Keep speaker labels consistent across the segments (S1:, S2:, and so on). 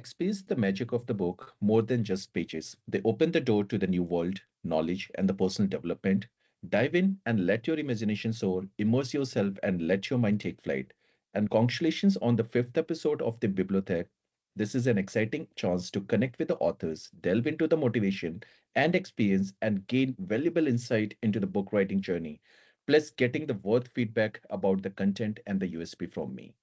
S1: Experience the magic of the book more than just pages. They open the door to the new world, knowledge, and the personal development. Dive in and let your imagination soar, immerse yourself, and let your mind take flight. And congratulations on the fifth episode of the Bibliothek. This is an exciting chance to connect with the authors, delve into the motivation and experience, and gain valuable insight into the book writing journey. Plus, getting the worth feedback about the content and the USP from me.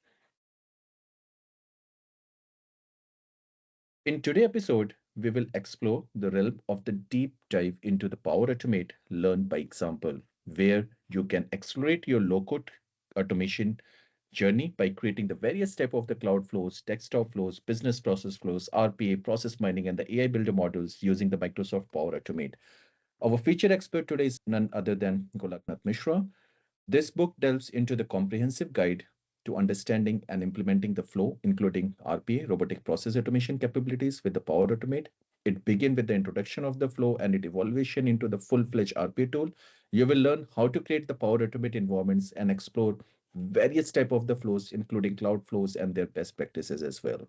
S1: In today's episode, we will explore the realm of the deep dive into the Power Automate learned by example, where you can accelerate your low-code automation journey by creating the various type of the cloud flows, desktop flows, business process flows, RPA, process mining, and the AI builder models using the Microsoft Power Automate. Our featured expert today is none other than Goloknath Mishra. This book delves into the comprehensive guide to understanding and implementing the flow, including RPA, robotic process automation capabilities with the Power Automate. It begins with the introduction of the flow and its evaluation into the full-fledged RPA tool. You will learn how to create the Power Automate environments and explore various type of the flows, including cloud flows and their best practices as well.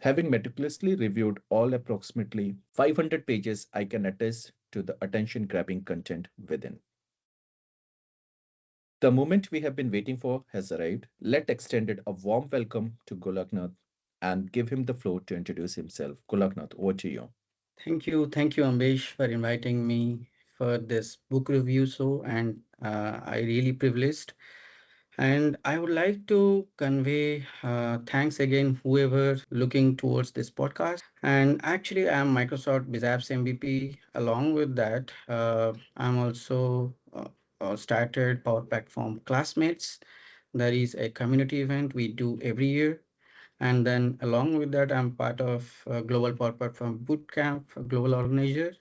S1: Having meticulously reviewed all approximately 500 pages, I can attest to the attention-grabbing content within. The moment we have been waiting for has arrived. Let extend a warm welcome to Golaknath and give him the floor to introduce himself. Golaknath, over to you.
S2: Thank you, Ambesh, for inviting me for this book review. And I really privileged. And I would like to convey thanks again, whoever looking towards this podcast. And actually, I'm Microsoft BizApps MVP. Along with that, I'm also started Power Platform Classmates. That is a community event we do every year. And then along with that, I'm part of Global Power Platform Bootcamp, a global organizer.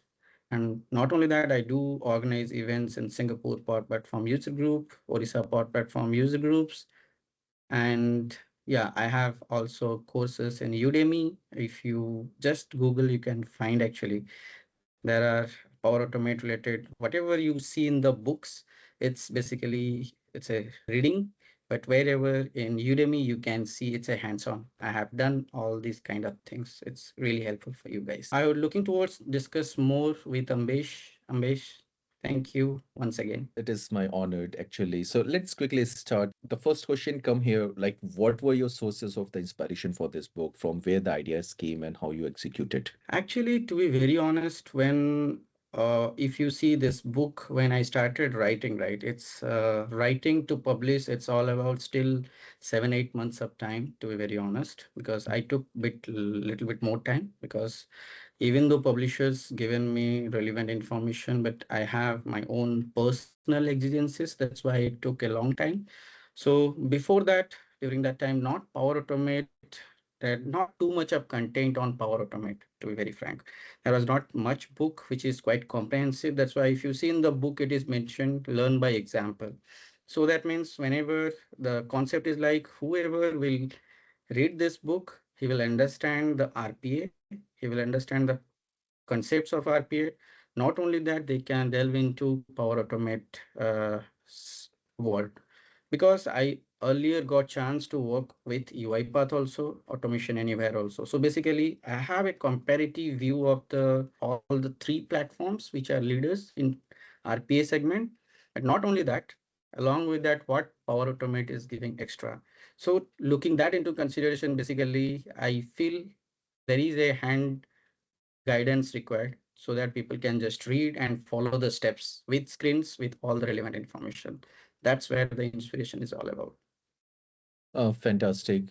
S2: And not only that, I do organize events in Singapore Power Platform User Group, Odisha Power Platform User Groups. And yeah, I have also courses in Udemy. If you just Google, you can find actually there are Power Automate related, whatever you see in the books, it's a reading, but wherever in Udemy you can see it's a hands-on. I have done all these kind of things. It's really helpful for you guys. I was looking towards discuss more with Ambesh. Ambesh, thank you once again.
S1: It is my honor, actually. So let's quickly start. The first question come here, like what were your sources of the inspiration for this book, from where the ideas came and how you execute it?
S2: Actually, to be very honest, when if you see this book, when I started writing, right, it's writing to publish. It's all about still 7, 8 months of time, to be very honest, because I took little bit more time because even though publishers given me relevant information, but I have my own personal exigencies. That's why it took a long time. So before that, during that time, not Power Automate, there not too much of content on Power Automate, to be very frank. There was not much book, which is quite comprehensive. That's why if you see in the book, it is mentioned learn by example. So that means whenever the concept is like whoever will read this book, he will understand the RPA, he will understand the concepts of RPA. Not only that, they can delve into Power Automate world. Because I earlier got chance to work with UiPath also, Automation Anywhere also. So basically, I have a comparative view of the all the three platforms which are leaders in RPA segment. And not only that, along with that, what Power Automate is giving extra. So looking that into consideration, basically, I feel there is a hand guidance required so that people can just read and follow the steps with screens with all the relevant information. That's where the inspiration is all about.
S1: Fantastic.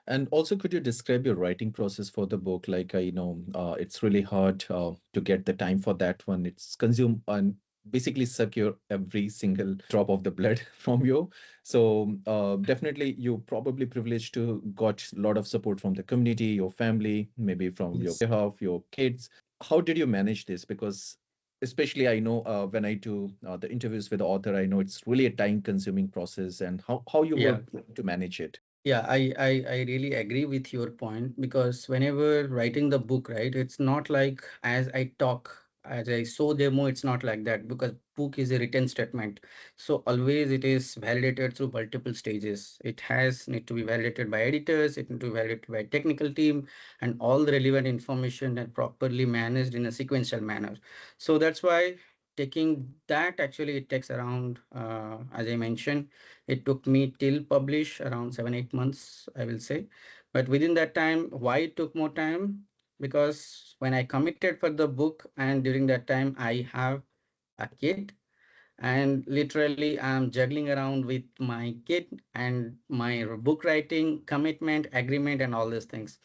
S1: And also, could you describe your writing process for the book? Like, I know it's really hard to get the time for that one. It's consume and basically suck your every single drop of the blood from you. So definitely, you probably privileged to got a lot of support from the community, your family, maybe from your
S2: Yes.
S1: behalf, your kids. How did you manage this? Because especially I know when I do the interviews with the author, I know it's really a time-consuming process, and how you were
S2: Yeah.
S1: planning to manage it.
S2: Yeah, I really agree with your point because whenever writing the book, right, it's not like as I talk. as I saw demo, it's not like that because book is a written statement. So always it is validated through multiple stages. It has need to be validated by editors, it need to be validated by technical team, and all the relevant information and properly managed in a sequential manner. So that's why taking that actually it takes around, as I mentioned, it took me till publish around 7-8 months, I will say. But within that time, why it took more time? Because when I committed for the book, and during that time I have a kid, and literally I'm juggling around with my kid and my book writing commitment agreement and all these things.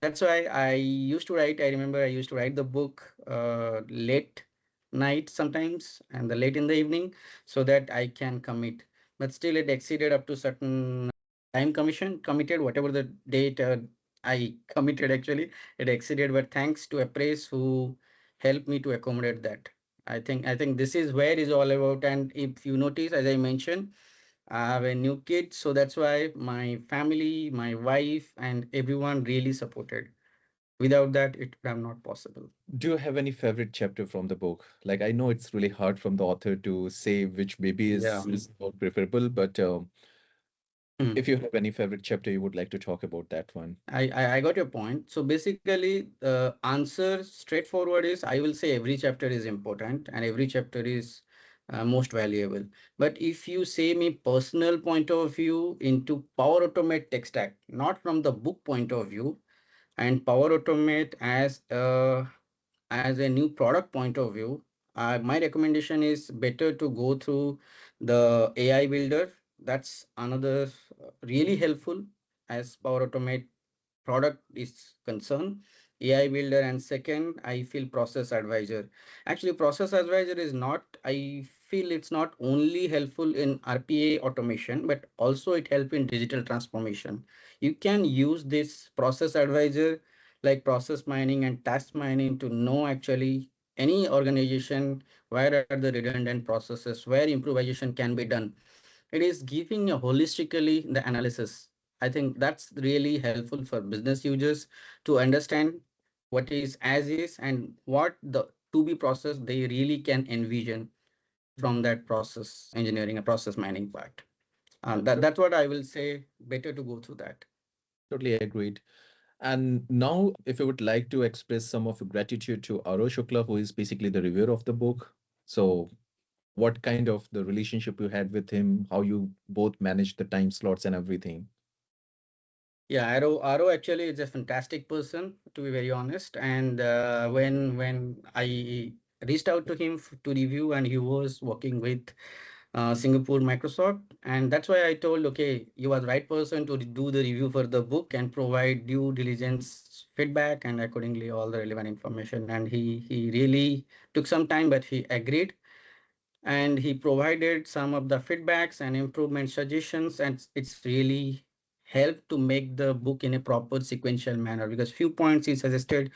S2: That's why I used to write. I remember I used to write the book late night sometimes and the late in the evening so that I can commit. But still it exceeded up to certain time commission committed whatever the date I committed actually it exceeded. But thanks to Appraise who helped me to accommodate that. I think this is where it's all about. And if you notice, as I mentioned, I have a new kid, so that's why my family, my wife, and everyone really supported. Without that, it would have not possible.
S1: Do you have any favorite chapter from the book? Like, I know it's really hard from the author to say which maybe
S2: Yeah.
S1: is more preferable, but
S2: Hmm.
S1: if you have any favorite chapter, you would like to talk about that one.
S2: I got your point. So basically, the answer straightforward is I will say every chapter is important and every chapter is most valuable. But if you say me personal point of view into Power Automate tech stack, not from the book point of view, and Power Automate as a new product point of view, my recommendation is better to go through the AI builder. That's another really helpful as Power Automate product is concerned. AI builder, and second, I feel process advisor. Actually, process advisor is not, I feel it's not only helpful in RPA automation, but also it helps in digital transformation. You can use this process advisor like process mining and task mining to know actually any organization where are the redundant processes, where improvisation can be done. It is giving a holistically the analysis. I think that's really helpful for business users to understand what is as is and what the to be process they really can envision from that process engineering and process mining part.
S1: Uh, to-
S2: That's what I will say. Better to go through that.
S1: Totally agreed. And now, if you would like to express some of your gratitude to Aro Shukla, who is basically the reviewer of the book. So, what kind of the relationship you had with him, how you both managed the time slots and everything?
S2: Yeah, Aro actually is a fantastic person, to be very honest. And when I reached out to him to review, and he was working with Singapore Microsoft, and that's why I told, okay, you are the right person to do the review for the book and provide due diligence feedback and accordingly all the relevant information. And he really took some time, but he agreed and he provided some of the feedbacks and improvement suggestions, and it's really helped to make the book in a proper sequential manner because few points he suggested,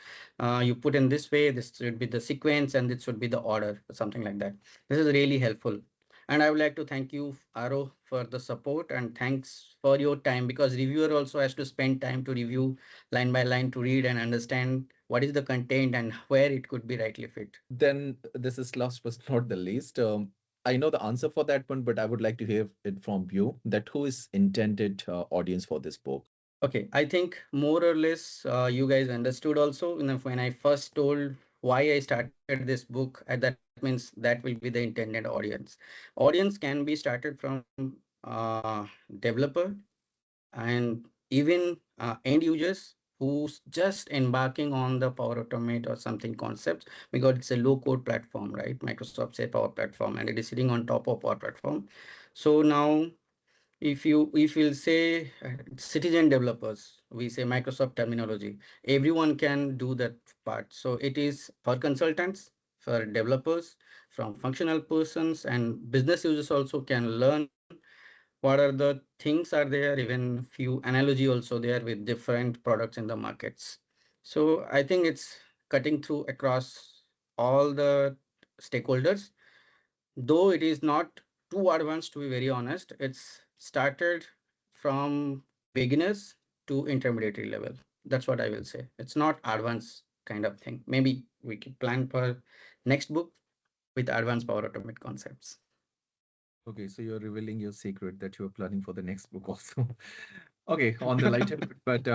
S2: you put in this way, this should be the sequence and this should be the order, something like that. This is really helpful. And I would like to thank you, Aro, for the support, and thanks for your time because reviewer also has to spend time to review line by line to read and understand what is the content and where it could be rightly fit.
S1: Then this is last but not the least. I know the answer for that one, but I would like to hear it from you that who is intended audience for this book?
S2: Okay, I think more or less you guys understood also, when I first told why I started this book, that means that will be the intended audience. Audience can be started from developer and even end users who's just embarking on the Power Automate or something concepts because it's a low code platform, right? Microsoft say Power Platform and it is sitting on top of Power Platform. So now if you'll say citizen developers, we say Microsoft terminology, everyone can do that part. So it is for consultants, for developers, from functional persons, and business users also can learn what are the things are there, even few analogy also there with different products in the markets. So I think it's cutting through across all the stakeholders, though it is not too advanced, to be very honest. It's started from beginners to intermediate level. That's what I will say. It's not advanced kind of thing. Maybe we can plan for next book with advanced Power Automate concepts.
S1: Okay, so you're revealing your secret that you're planning for the next book also. Okay, on the lighter note, but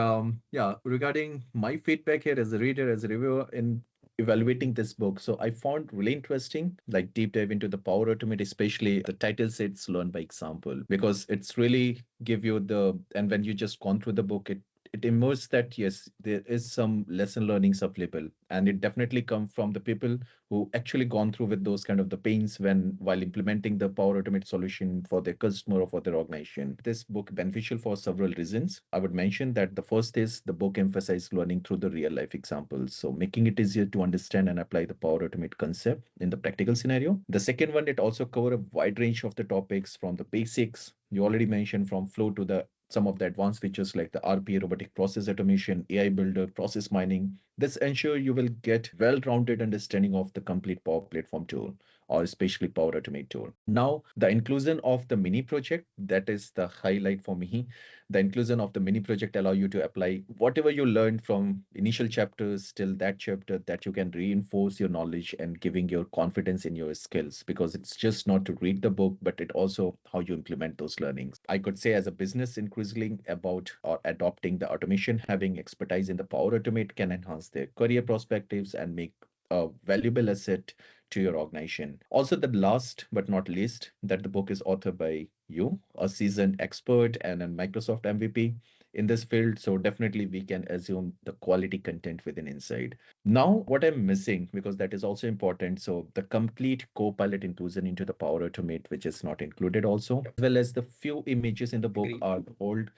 S1: yeah, regarding my feedback here as a reader, as a reviewer in evaluating this book, so I found really interesting, like deep dive into the Power Automate, especially the title says learn by example, because it's really give you the, and when you just gone through the book, it immerses that yes, there is some lesson learnings available, and it definitely come from the people who actually gone through with those kind of the pains when while implementing the Power Automate solution for their customer or for their organization. This book beneficial for several reasons. I would mention that the first is the book emphasized learning through the real life examples, so making it easier to understand and apply the Power Automate concept in the practical scenario. The second one, it also cover a wide range of the topics from the basics you already mentioned from flow to the some of the advanced features like the RPA, robotic process automation, AI builder, process mining. This ensure you will get well-rounded understanding of the complete Power Platform tool or especially Power Automate tool. Now, the inclusion of the mini project, that is the highlight for me. The inclusion of the mini project allow you to apply whatever you learned from initial chapters till that chapter that you can reinforce your knowledge and giving your confidence in your skills because it's just not to read the book, but it also how you implement those learnings. I could say as a business increasingly about or adopting the automation, having expertise in the Power Automate can enhance their career perspectives and make a valuable asset to your organization. Also, the last but not least, that the book is authored by you, a seasoned expert and a Microsoft MVP in this field. So definitely we can assume the quality content within inside. Now, what I'm missing, because that is also important. So the complete Copilot inclusion into the Power Automate, which is not included also,
S2: Yep.
S1: as well as the few images in the book
S2: Agree.
S1: are old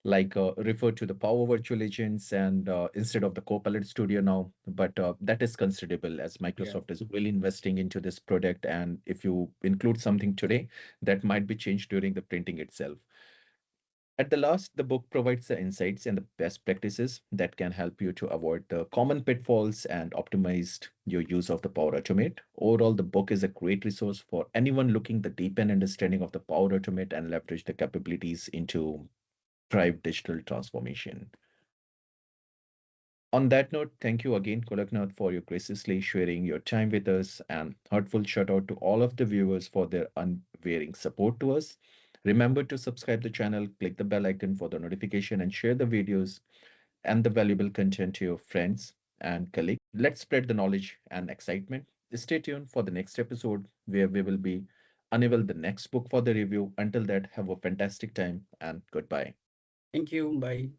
S1: like refer to the Power Virtual Agents and instead of the Copilot Studio now. But that is considerable as
S2: Yeah.
S1: Microsoft is really investing into this product. And if you include something today, that might be changed during the printing itself. At the last, the book provides the insights and the best practices that can help you to avoid the common pitfalls and optimize your use of the Power Automate. Overall, the book is a great resource for anyone looking the deep and understanding of the Power Automate and leverage the capabilities into drive digital transformation. On that note, thank you again, Goloknath, for your graciously sharing your time with us, and heartfelt shout out to all of the viewers for their unwavering support to us. Remember to subscribe the channel, click the bell icon for the notification, and share the videos and the valuable content to your friends and colleagues. Let's spread the knowledge and excitement. Stay tuned for the next episode where we will be unveil the next book for the review. Until that, have a fantastic time and goodbye.
S2: Thank you. Bye.